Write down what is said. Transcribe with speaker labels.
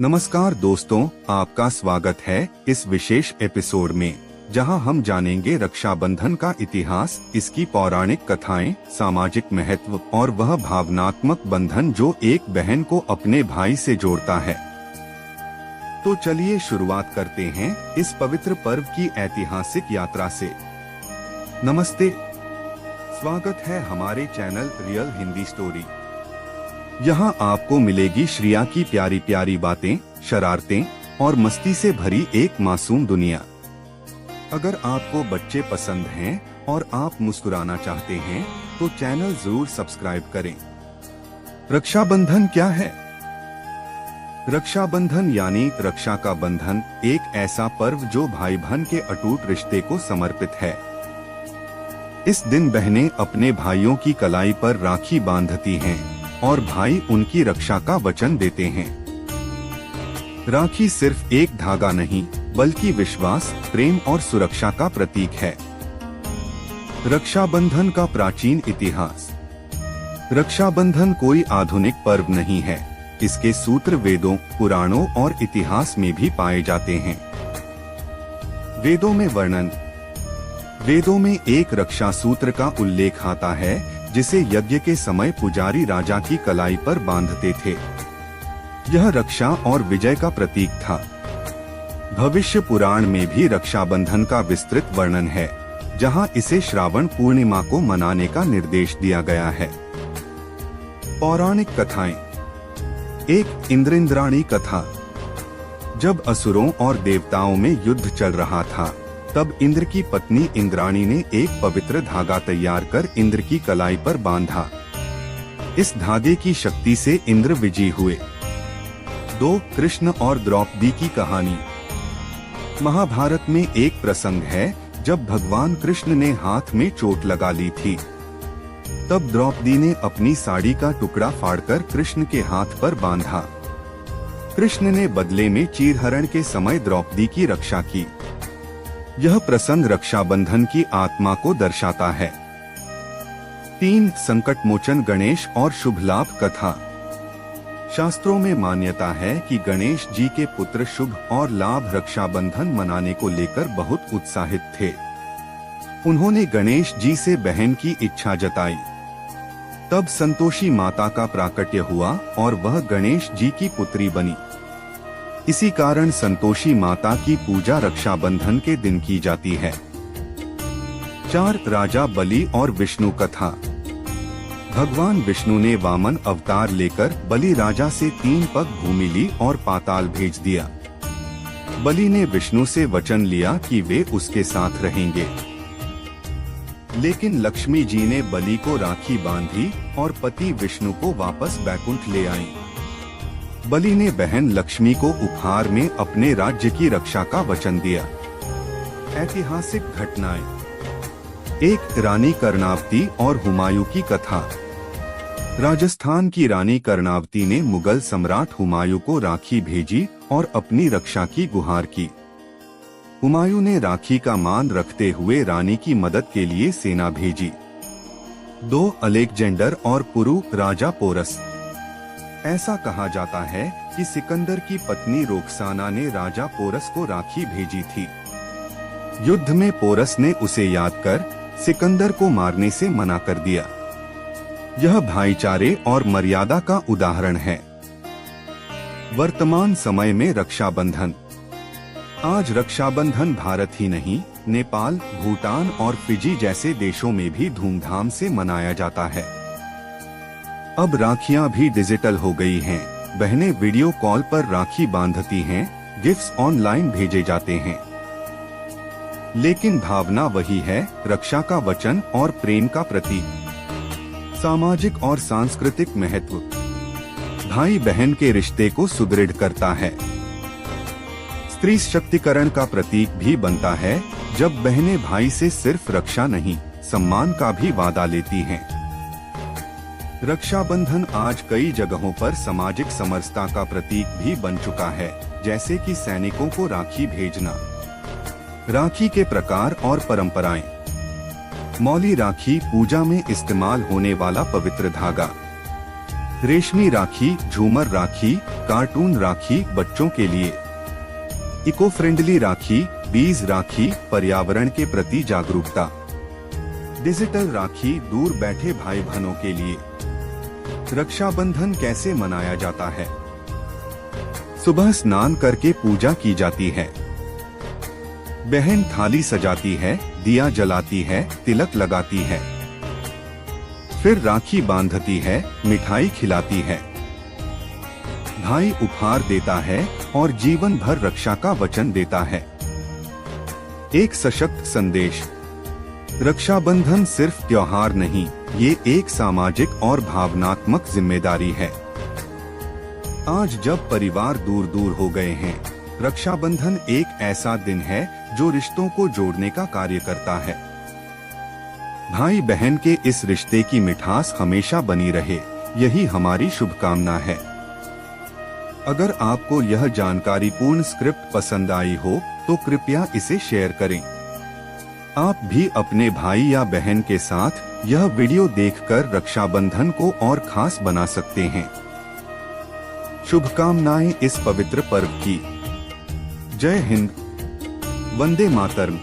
Speaker 1: नमस्कार दोस्तों, आपका स्वागत है इस विशेष एपिसोड में, जहां हम जानेंगे रक्षाबंधन का इतिहास, इसकी पौराणिक कथाएं, सामाजिक महत्व और वह भावनात्मक बंधन जो एक बहन को अपने भाई से जोड़ता है। तो चलिए शुरुआत करते हैं इस पवित्र पर्व की ऐतिहासिक यात्रा से। नमस्ते, स्वागत है हमारे चैनल रियल हिंदी स्टोरी। यहाँ आपको मिलेगी श्रिया की प्यारी प्यारी बातें, शरारतें और मस्ती से भरी एक मासूम दुनिया। अगर आपको बच्चे पसंद हैं और आप मुस्कुराना चाहते हैं तो चैनल जरूर सब्सक्राइब करें। रक्षाबंधन क्या है? रक्षाबंधन यानी रक्षा का बंधन, एक ऐसा पर्व जो भाई बहन के अटूट रिश्ते को समर्पित है। इस दिन बहनें अपने भाइयों की कलाई पर राखी बांधती हैं और भाई उनकी रक्षा का वचन देते हैं। राखी सिर्फ एक धागा नहीं, बल्कि विश्वास, प्रेम और सुरक्षा का प्रतीक है। रक्षाबंधन का प्राचीन इतिहास। रक्षाबंधन कोई आधुनिक पर्व नहीं है। इसके सूत्र वेदों, पुराणों और इतिहास में भी पाए जाते हैं। वेदों में वर्णन। वेदों में एक रक्षा सूत्र का उल्लेख आता है जिसे यज्ञ के समय पुजारी राजा की कलाई पर बांधते थे। यह रक्षा और विजय का प्रतीक था। भविष्य पुराण में भी रक्षाबंधन का विस्तृत वर्णन है, जहां इसे श्रावण पूर्णिमा को मनाने का निर्देश दिया गया है। पौराणिक कथाएं। एक इंद्राणी कथा। जब असुरों और देवताओं में युद्ध चल रहा था, तब इंद्र की पत्नी इंद्राणी ने एक पवित्र धागा तैयार कर इंद्र की कलाई पर बांधा। इस धागे की शक्ति से इंद्र विजयी हुए। 2. कृष्ण और द्रौपदी की कहानी। महाभारत में एक प्रसंग है जब भगवान कृष्ण ने हाथ में चोट लगा ली थी। तब द्रौपदी ने अपनी साड़ी का टुकड़ा फाड़कर कृष्ण के हाथ पर बांधा। कृष्ण ने बदले में चीरहरण के समय द्रौपदी की रक्षा की। यह प्रसंग रक्षाबंधन की आत्मा को दर्शाता है। 3. संकटमोचन गणेश और शुभ लाभ कथा। शास्त्रों में मान्यता है कि गणेश जी के पुत्र शुभ और लाभ रक्षाबंधन मनाने को लेकर बहुत उत्साहित थे। उन्होंने गणेश जी से बहन की इच्छा जताई। तब संतोषी माता का प्राकट्य हुआ और वह गणेश जी की पुत्री बनी। इसी कारण संतोषी माता की पूजा रक्षाबंधन के दिन की जाती है। 4. राजा बलि और विष्णु कथा। भगवान विष्णु ने वामन अवतार लेकर बलि राजा से 3 पग भूमि ली और पाताल भेज दिया। बलि ने विष्णु से वचन लिया कि वे उसके साथ रहेंगे। लेकिन लक्ष्मी जी ने बलि को राखी बांधी और पति विष्णु को वापस बैकुंठ ले आई। बलि ने बहन लक्ष्मी को उपहार में अपने राज्य की रक्षा का वचन दिया। ऐतिहासिक घटनाएं। 1. रानी कर्णावती और हुमायूं की कथा। राजस्थान की रानी कर्णावती ने मुगल सम्राट हुमायूं को राखी भेजी और अपनी रक्षा की गुहार की। हुमायूं ने राखी का मान रखते हुए रानी की मदद के लिए सेना भेजी। 2. अलेक्जेंडर और पुरु राजा पोरस। ऐसा कहा जाता है कि सिकंदर की पत्नी रोक्साना ने राजा पोरस को राखी भेजी थी। युद्ध में पोरस ने उसे याद कर सिकंदर को मारने से मना कर दिया। यह भाईचारे और मर्यादा का उदाहरण है। वर्तमान समय में रक्षाबंधन। आज रक्षाबंधन भारत ही नहीं, नेपाल, भूटान और फिजी जैसे देशों में भी धूमधाम से मनाया जाता है। अब राखियां भी डिजिटल हो गई हैं। बहनें वीडियो कॉल पर राखी बांधती हैं, गिफ्ट्स ऑनलाइन भेजे जाते हैं। लेकिन भावना वही है, रक्षा का वचन और प्रेम का प्रतीक। सामाजिक और सांस्कृतिक महत्व। भाई बहन के रिश्ते को सुदृढ़ करता है। स्त्री शक्तिकरण का प्रतीक भी बनता है, जब बहनें भाई से सिर्फ रक्षा नहीं, सम्मान का भी वादा लेती हैं। रक्षाबंधन आज कई जगहों पर सामाजिक समरसता का प्रतीक भी बन चुका है, जैसे कि सैनिकों को राखी भेजना। राखी के प्रकार और परंपराएं। मौली राखी, पूजा में इस्तेमाल होने वाला पवित्र धागा। रेशमी राखी, झूमर राखी, कार्टून राखी बच्चों के लिए, इको फ्रेंडली राखी, बीज राखी, पर्यावरण के प्रति जागरूकता, डिजिटल राखी, दूर बैठे भाई बहनों के लिए। रक्षाबंधन कैसे मनाया जाता है? सुबह स्नान करके पूजा की जाती है। बहन थाली सजाती है, दिया जलाती है, तिलक लगाती है। फिर राखी बांधती है, मिठाई खिलाती है। भाई उपहार देता है और जीवन भर रक्षा का वचन देता है। एक सशक्त संदेश। रक्षाबंधन सिर्फ त्योहार नहीं, ये एक सामाजिक और भावनात्मक जिम्मेदारी है। आज जब परिवार दूर दूर हो गए हैं, रक्षाबंधन एक ऐसा दिन है जो रिश्तों को जोड़ने का कार्य करता है। भाई बहन के इस रिश्ते की मिठास हमेशा बनी रहे, यही हमारी शुभकामना है। अगर आपको यह जानकारीपूर्ण स्क्रिप्ट पसंद आई हो तो कृपया इसे शेयर करें। आप भी अपने भाई या बहन के साथ यह वीडियो देखकर रक्षाबंधन को और खास बना सकते हैं। शुभकामनाएं इस पवित्र पर्व की। जय हिंद, वंदे मातरम।